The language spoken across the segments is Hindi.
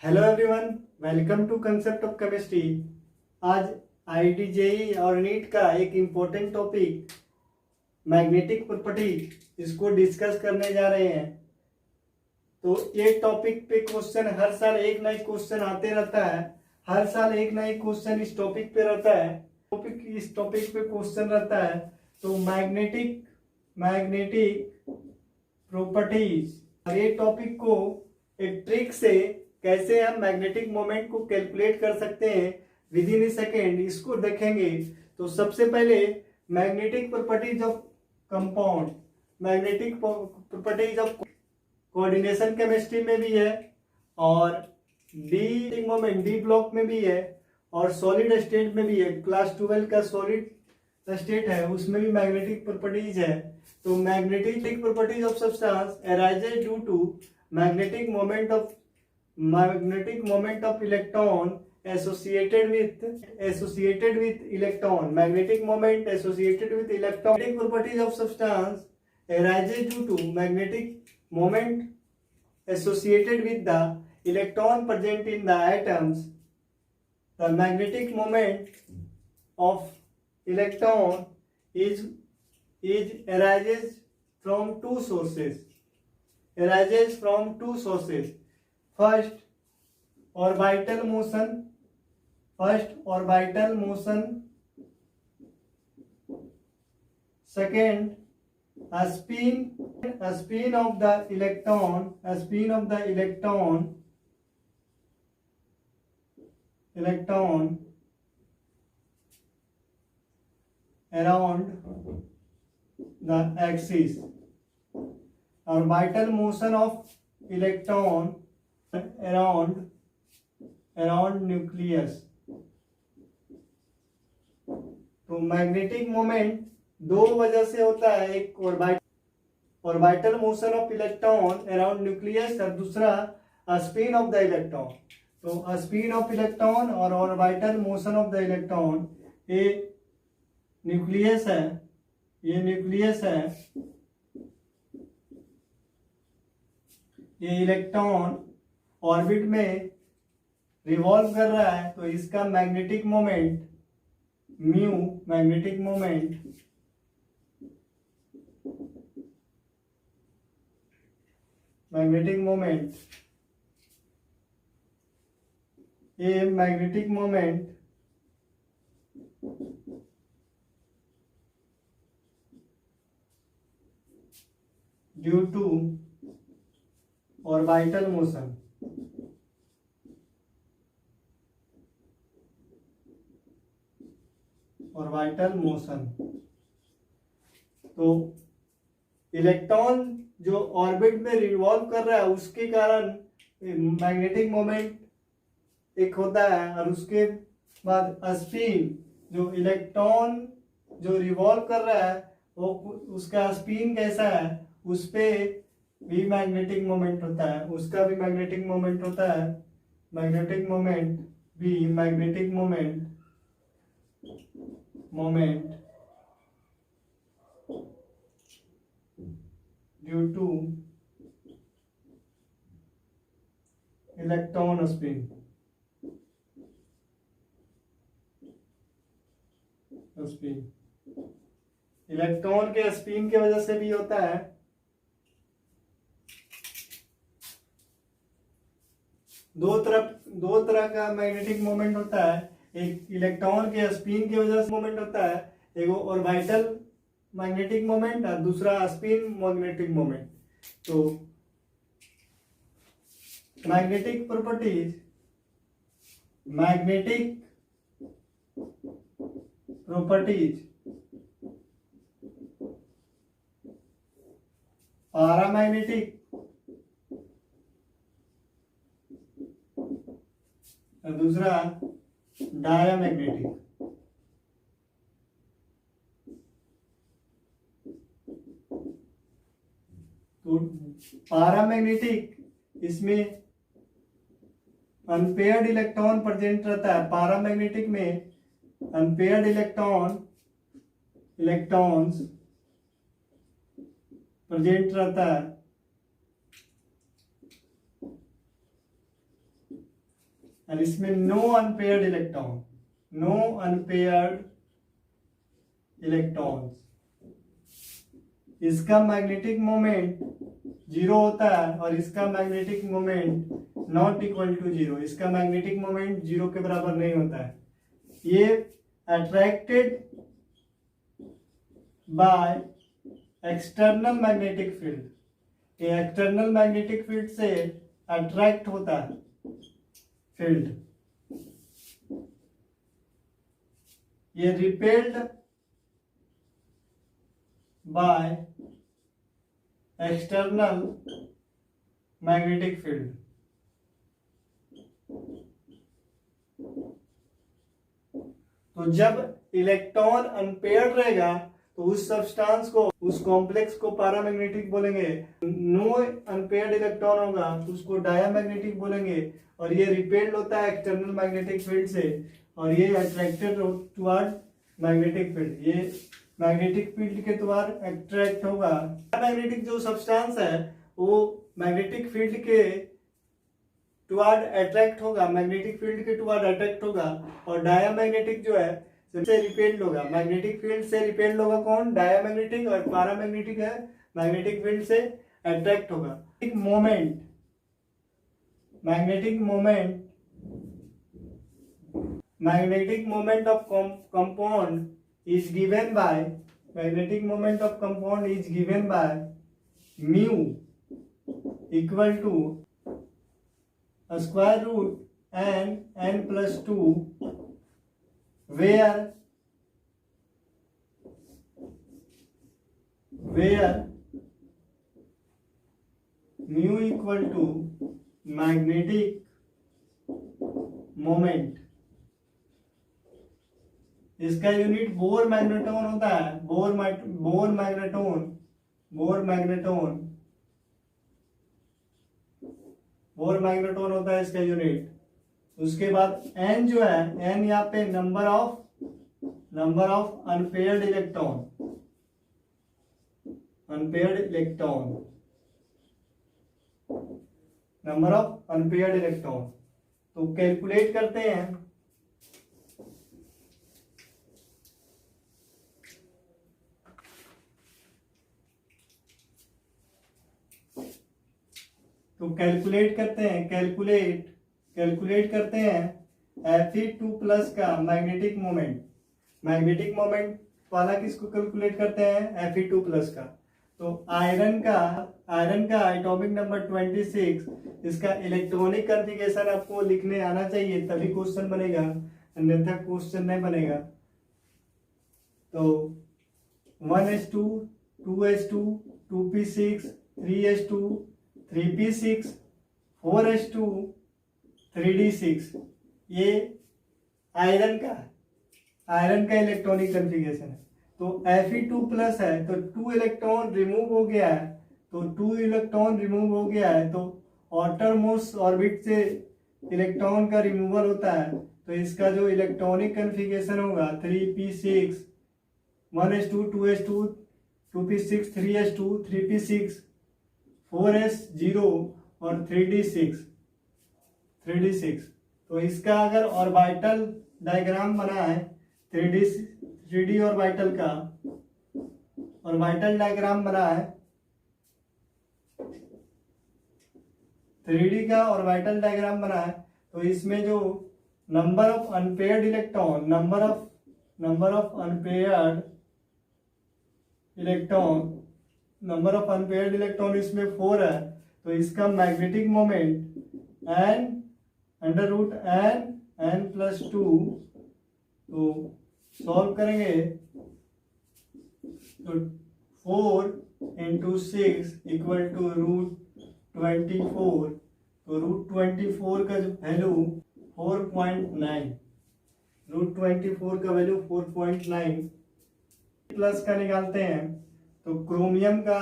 Hello everyone, welcome to concept of chemistry. आज आईआईटी जेईई और नीट का एक इम्पोर्टेंट टॉपिक मैग्नेटिक प्रॉपर्टी, इसको डिस्कस करने जा रहे हैं। तो ये टॉपिक पे क्वेश्चन हर साल एक नए क्वेश्चन आते रहता है। हर साल एक नए क्वेश्चन इस टॉपिक पे रहता है। इस टॉपिक पे क्वेश्चन रहता है। तो मैग्नेटिक प्रॉपर्टीज, ये टॉपिक को एक ट्रिक से कैसे हम मैग्नेटिक मोमेंट को कैलकुलेट कर सकते हैं विद इन ए सेकेंड, इसको देखेंगे। तो सबसे पहले magnetic properties of compound, magnetic properties of coordination chemistry में भी है, और डी मोमेंट डी ब्लॉक में भी है, और सॉलिड स्टेट में भी है। क्लास 12 का सॉलिड स्टेट है, उसमें भी मैग्नेटिक प्रॉपर्टीज है। तो magnetic properties of substance arises due to magnetic moment of electron associated with electron. Magnetic moment associated with electron. Magnetic properties of substance arises due to magnetic moment associated with the electron present in the atoms. The magnetic moment of electron is arises from two sources. First, orbital motion. Second, a spin of the electron around the axis. Orbital motion of electron around nucleus. तो मैग्नेटिक मोमेंट दो वजह से होता है, एक orbital motion of electron around nucleus, और दूसरा स्पिन ऑफ द इलेक्ट्रॉन। तो स्पिन ऑफ इलेक्ट्रॉन और orbital motion of the electron, ये न्यूक्लियस है, ये इलेक्ट्रॉन ऑर्बिट में रिवॉल्व कर रहा है। तो इसका magnetic moment mu, magnetic moment due to orbital motion, तो इलेक्ट्रॉन जो ऑर्बिट में रिवॉल्व कर रहा है उसके कारण मैग्नेटिक मोमेंट एक होता है, और उसके बाद स्पिन, जो इलेक्ट्रॉन जो रिवॉल्व कर रहा है वो उसका स्पिन कैसा है, उस पे भी मैग्नेटिक मोमेंट होता है, उसका भी मैग्नेटिक मोमेंट होता है। Magnetic moment due two electron spin. Electron के स्पिन की वजह से भी होता है। दो तरह का मैग्नेटिक मोमेंट होता है, एक इलेक्ट्रॉन के स्पिन की वजह से मोमेंट होता है, एक ऑर्बिटल मैग्नेटिक मोमेंट, और दूसरा स्पिन मैग्नेटिक मोमेंट। तो मैग्नेटिक प्रॉपर्टीज पैरामैग्नेटिक और दूसरा डायमैग्नेटिक। तो पैरामैग्नेटिक, इसमें अनपेयर्ड इलेक्ट्रॉन प्रेजेंट रहता है। पैरामैग्नेटिक में अनपेयर्ड इलेक्ट्रॉन्स प्रेजेंट रहता है। और इसमें नो अनपेयर्ड इलेक्ट्रॉन्स। इसका मैग्नेटिक मोमेंट 0 होता है और इसका magnetic moment not equal to 0। इसका मैग्नेटिक मोमेंट 0 के बराबर नहीं होता है। ये attracted by external magnetic field, ये एक्सटर्नल मैग्नेटिक फील्ड से अट्रैक्ट होता है फील्ड। ये repelled by external magnetic field. तो जब इलेक्ट्रॉन अनपेयर्ड रहेगा तो उस सब्सटेंस को, उस कॉम्प्लेक्स को पैरामैग्नेटिक बोलेंगे। नो अनपेयर्ड इलेक्ट्रॉन होगा तो उसको डायामैग्नेटिक बोलेंगे। और ये रिपेल्ड होता है एक्सटर्नल मैग्नेटिक फील्ड से और ये अट्रैक्टेड टुवर्ड मैग्नेटिक फील्ड। ये मैग्नेटिक फील्ड के द्वारा अट्रैक्ट होगा। मैग्नेटिक जो सब्सटेंस है वो मैग्नेटिक फील्ड के टुवर्ड अट्रैक्ट होगा, मैग्नेटिक फील्ड के टुवर्ड अट्रैक्ट होगा। और डायामैग्नेटिक जो है से रिपेल्ड होगा, मैग्नेटिक फील्ड से रिपेल्ड होगा कौन? डायामैग्नेटिक। और पैरामैग्नेटिक है मैग्नेटिक फील्ड से अट्रैक्ट होगा। Magnetic moment of compound is given by mu equal to a square root n plus 2 where mu equal to magnetic moment. इसका यूनिट बोर मैग्नेटोन होता है। बोर मैग्नेटोन होता है इसका यूनिट। उसके बाद n जो है, n यहाँ पे नंबर ऑफ अनपेयर्ड इलेक्ट्रॉन। तो कैलकुलेट करते हैं। कैलकुलेट करते हैं Fe2 प्लस का मैग्नेटिक मोमेंट वाला किसको कैलकुलेट करते हैं? Fe2 प्लस का। तो आयरन का एटॉमिक नंबर 26, इसका इलेक्ट्रॉनिक कॉन्फ़िगरेशन आपको लिखने आना चाहिए तभी क्वेश्चन बनेगा, अन्यथा क्वेश्चन नहीं बनेगा। तो 1s2 2s2 2p6 3s2 3p6 4s2 3d6, ये आयरन का इलेक्ट्रॉनिक कॉन्फ़िगरेशन है। तो Fe2 प्लस है तो 2 इलेक्ट्रॉन रिमूव हो गया है, तो आउटर मोस्ट ऑर्बिट से इलेक्ट्रॉन का रिमूवल होता है। तो इसका जो इलेक्ट्रॉनिक कॉन्फ़िगरेशन होगा 3p6 1s2 2s2 2p6 3s2 3p6 4s0 और 3d6। तो इसका अगर ऑर्बिटल डायग्राम बना है 3d ऑर्बिटल का डायग्राम बना है, 3d का ऑर्बिटल डायग्राम बना है। तो इसमें जो नंबर ऑफ अनपेयर्ड इलेक्ट्रॉन इसमें 4 है। तो इसका मैग्नेटिक मोमेंट n प्लस 2। तो सॉल्व करेंगे तो 4 into 6 इक्वल टू √24। तो √24 का जो वैल्यू 4.9, √24 का वैल्यू 4.9 प्लस का निकालते हैं। तो क्रोमियम का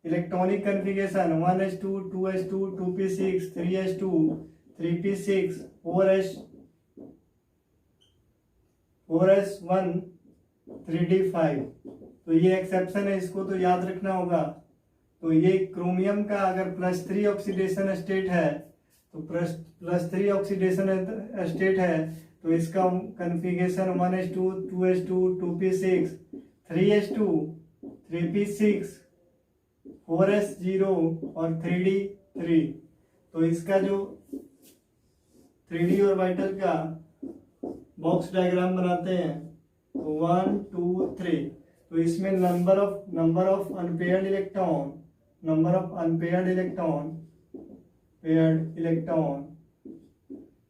electronic configuration 1s2 2s2 2p6 3s2 3p6 4s1 3d5। तो ये एक्सेप्शन है, इसको तो याद रखना होगा। तो ये क्रोमियम का अगर +3 ऑक्सीडेशन स्टेट है तो +3 ऑक्सीडेशन स्टेट है, तो इसका configuration 1s2 2s2 2p6 3s2 3p6 4s0 और 3d3। तो इसका जो 3d ऑर्बिटल का बॉक्स डायग्राम बनाते हैं तो 1 2 3। तो इसमें number of unpaired electron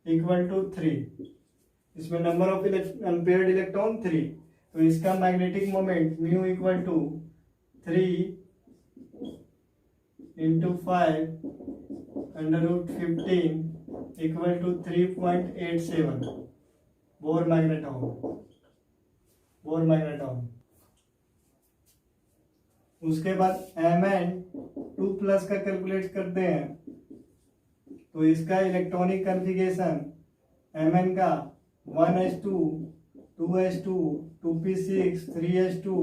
equal to 3। इसमें नंबर ऑफ अनपेयर्ड इलेक्ट्रॉन 3। तो इसका magnetic moment mu equal to 3 into 5 under root 15 equal to 3.87 Bohr magneton. उसके बाद Mn2+ का कैलकुलेट करते हैं। तो इसका इलेक्ट्रॉनिक कन्फिगरेशन Mn का 1s2 2s2 2p6 3s2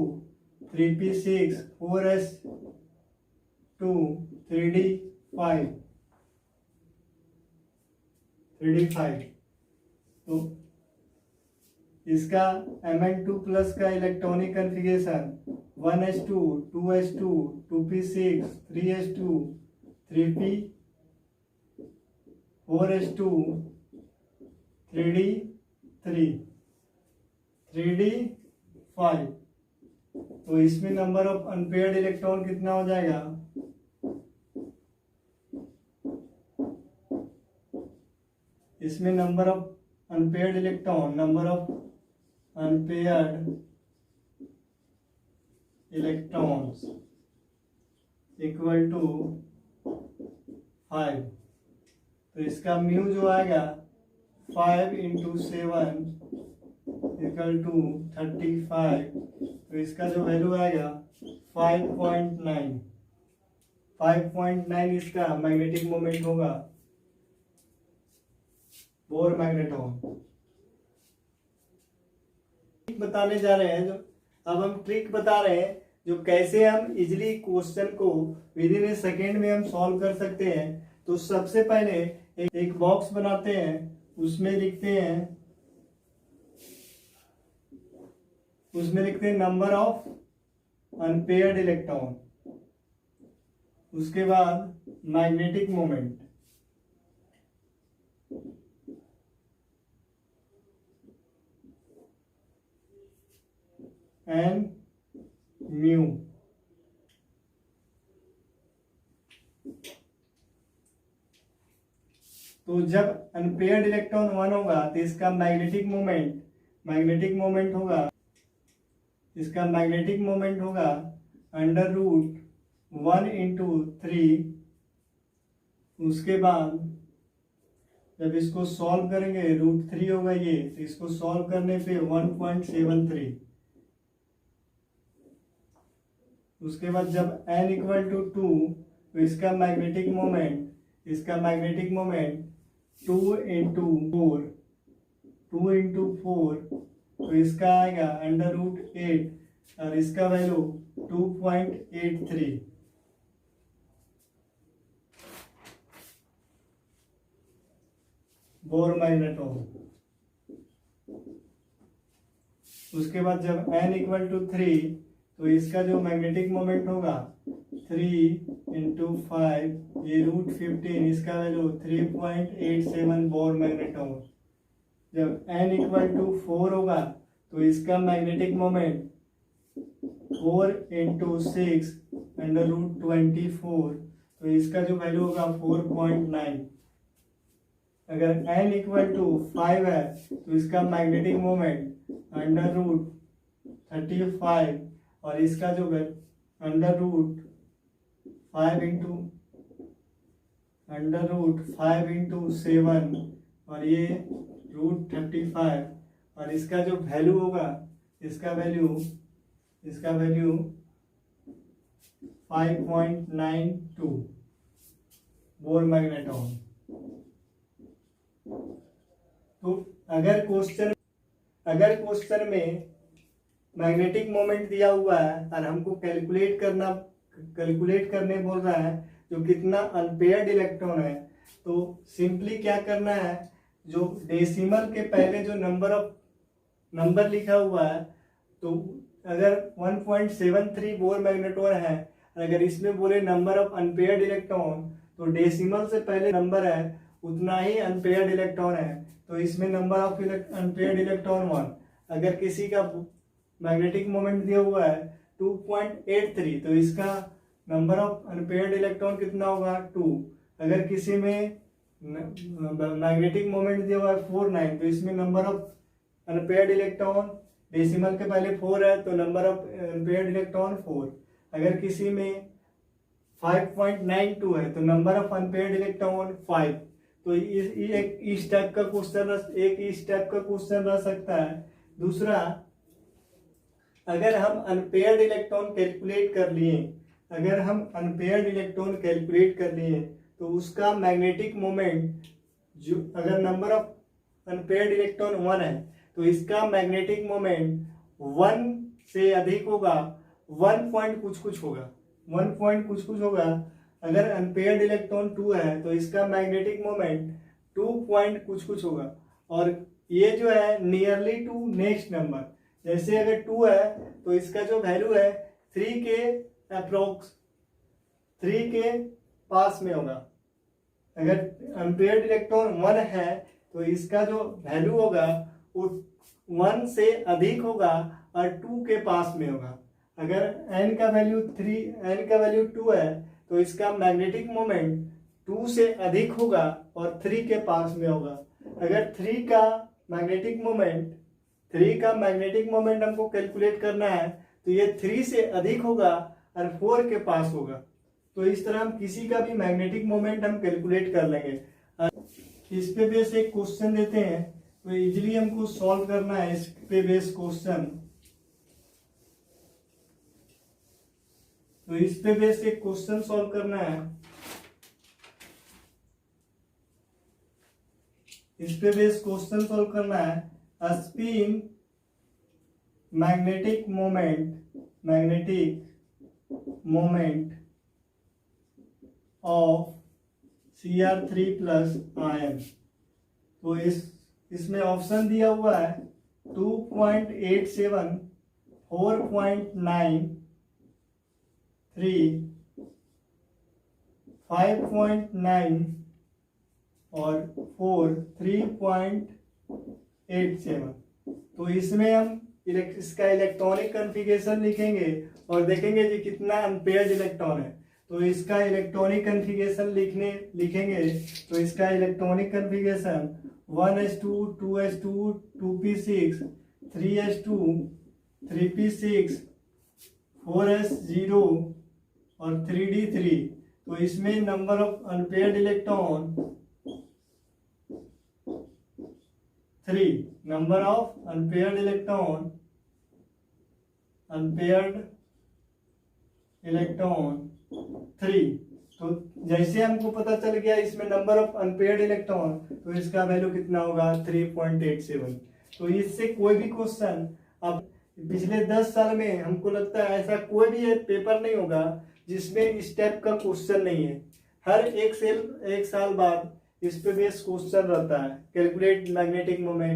3p6 4s2 3d5। तो इसका Mn2+ का electronic configuration 1s2 2s2 2p6 3s2 3p 4s2 3d3 3d5। तो इसमें नंबर ऑफ अनपेयर्ड इलेक्ट्रॉन कितना हो जाएगा? इसमें number of unpaired electrons equal to 5। तो इसका म्यू जो आएगा 5 इंटू 7 इक्वल टू 35। तो इसका जो वैल्यू आएगा 5.9 इसका मैग्नेटिक मोमेंट होगा बोर मैग्नेटॉन। बताने जा रहे हैं, जो अब हम ट्रिक बता रहे हैं जो कैसे हम इजिली क्वेश्चन को विद इन ए सेकेंड में हम सॉल्व कर सकते हैं। तो सबसे पहले एक बॉक्स बनाते हैं, उसमें लिखते हैं नंबर ऑफ अनपेयर्ड इलेक्ट्रॉन, उसके बाद मैग्नेटिक मोमेंट एंड म्यू। तो जब अनपेयर्ड इलेक्ट्रॉन 1 होगा तो इसका मैग्नेटिक मोमेंट होगा अंडर रूट 1 इंटू 3। उसके बाद जब इसको सॉल्व करेंगे √3 होगा ये, तो इसको सॉल्व करने पे 1.73। उसके बाद जब n इक्वल टू 2 तो इसका मैग्नेटिक मोमेंट 2 इंटू 4 तो इसका आएगा अंडर रूट 8 और इसका वैल्यू 2.83। Bore magneton. उसके बाद जब n इक्वल टू 3 तो इसका जो मैग्नेटिक मोमेंट होगा 3 इंटू 5 ये √15, इसका वैल्यू 3.87 बोर मैग्नेटॉन। जब n इक्वल टू 4 होगा तो इसका magnetic moment 4 into 6 under root 24, तो इसका जो वैल्यू होगा 4.9। अगर n इक्वल टू 5 है तो इसका मैग्नेटिक मोमेंट अंडर रूट 35 और इसका जो अंडर रूट 5 इंटू 7 और ये √35 और इसका जो वैल्यू होगा इसका वैल्यू 5.92 बोर मैग्नेटॉन। तो अगर क्वेश्चन में मैग्नेटिक मोमेंट दिया हुआ है और हमको कैलकुलेट करने बोल रहा है जो कितना अनपेयर्ड इलेक्ट्रॉन है, तो सिंपली क्या करना है, जो डेसिमल के पहले जो नंबर लिखा हुआ है, तो अगर 1.73 बोर मैग्नेट्रॉन है, अगर इसमें बोले नंबर ऑफ अनपेयर्ड इलेक्ट्रॉन, तो डेसिमल से पहले नंबर है उतना ही अनपेयर्ड इलेक्ट्रॉन है, तो इसमें नंबर ऑफ अनपेयर्ड इलेक्ट्रॉन 1। अगर किसी का मैग्नेटिक मोमेंट दिया हुआ है 2.83, तो इसका नंबर ऑफ अनपेयर्ड इलेक्ट्रॉन कितना होगा 2। अगर किसी में मैग्नेटिक मोमेंट दिया हुआ है 49, तो इसमें number of unpaired electron decimal के पहले 4 है, तो नंबर ऑफ अनपेयर्ड इलेक्ट्रॉन 4। अगर किसी में 5.92 है, तो नंबर ऑफ अनपेयर्ड इलेक्ट्रॉन 5। तो इस टाइप का क्वेश्चन रह सकता है। दूसरा, अगर हम अनपेयर्ड इलेक्ट्रॉन कैलकुलेट कर लिए, तो उसका मैग्नेटिक मोमेंट, जो अगर नंबर ऑफ अनपेयर्ड इलेक्ट्रॉन 1 है, तो इसका मैग्नेटिक मोमेंट 1 से अधिक होगा, 1 पॉइंट कुछ होगा। अगर अनपेयर्ड इलेक्ट्रॉन 2 है, तो इसका मैग्नेटिक मोमेंट 2 पॉइंट कुछ होगा। और ये जो है नियरली टू नेक्स्ट नंबर, जैसे अगर 2 है तो इसका जो वैल्यू है 3 के अप्रोक्स 3 के पास में होगा। अगर अनपेयर्ड इलेक्ट्रॉन 1 है, तो इसका जो वैल्यू होगा वो 1 से अधिक होगा और 2 के पास में होगा। अगर n का वैल्यू 2 है, तो इसका मैग्नेटिक मोमेंट 2 से अधिक होगा और 3 के पास में होगा। अगर 3 का मैग्नेटिक मोमेंट हमको कैलकुलेट करना है, तो ये 3 से अधिक होगा और 4 के पास होगा। तो इस तरह हम किसी का भी मैग्नेटिक मोमेंट हम कैलकुलेट कर लेंगे। इस पे बेस एक क्वेश्चन देते हैं, तो इजीली हमको सॉल्व करना है इस पे बेस क्वेश्चन। तो इस पे बेस एक क्वेश्चन सॉल्व करना है। A spin magnetic moment of Cr3 plus ion। तो इसमें ऑप्शन दिया हुआ है 2.87, 4.9, 3, 5.9 और 4, 3.87। तो इसमें हम इसका इलेक्ट्रॉनिक कन्फिगरेशन लिखेंगे और देखेंगे जी कितना अनपेयर्ड इलेक्ट्रॉन है। तो इसका इलेक्ट्रॉनिक कन्फिगरेशन लिखेंगे, तो इसका electronic configuration 1s2, 2s2, 2p6, 3s2, 3p6, 4s0 और 3d3। तो इसमें number of unpaired electron 3, number of unpaired electron 3। तो जैसे हमको पता चल गया इसमें नंबर ऑफ अनपेयर्ड इलेक्ट्रॉन, तो इसका वैल्यू कितना होगा 3.87। तो इससे कोई भी क्वेश्चन, अब पिछले 10 साल में हमको लगता है ऐसा कोई भी पेपर नहीं होगा जिसमें इस टाइप का क्वेश्चन नहीं है। हर एक साल बाद इस पे बेस क्वेश्चन रहता है, कैलकुलेट मैग्नेटिक मोमेंट।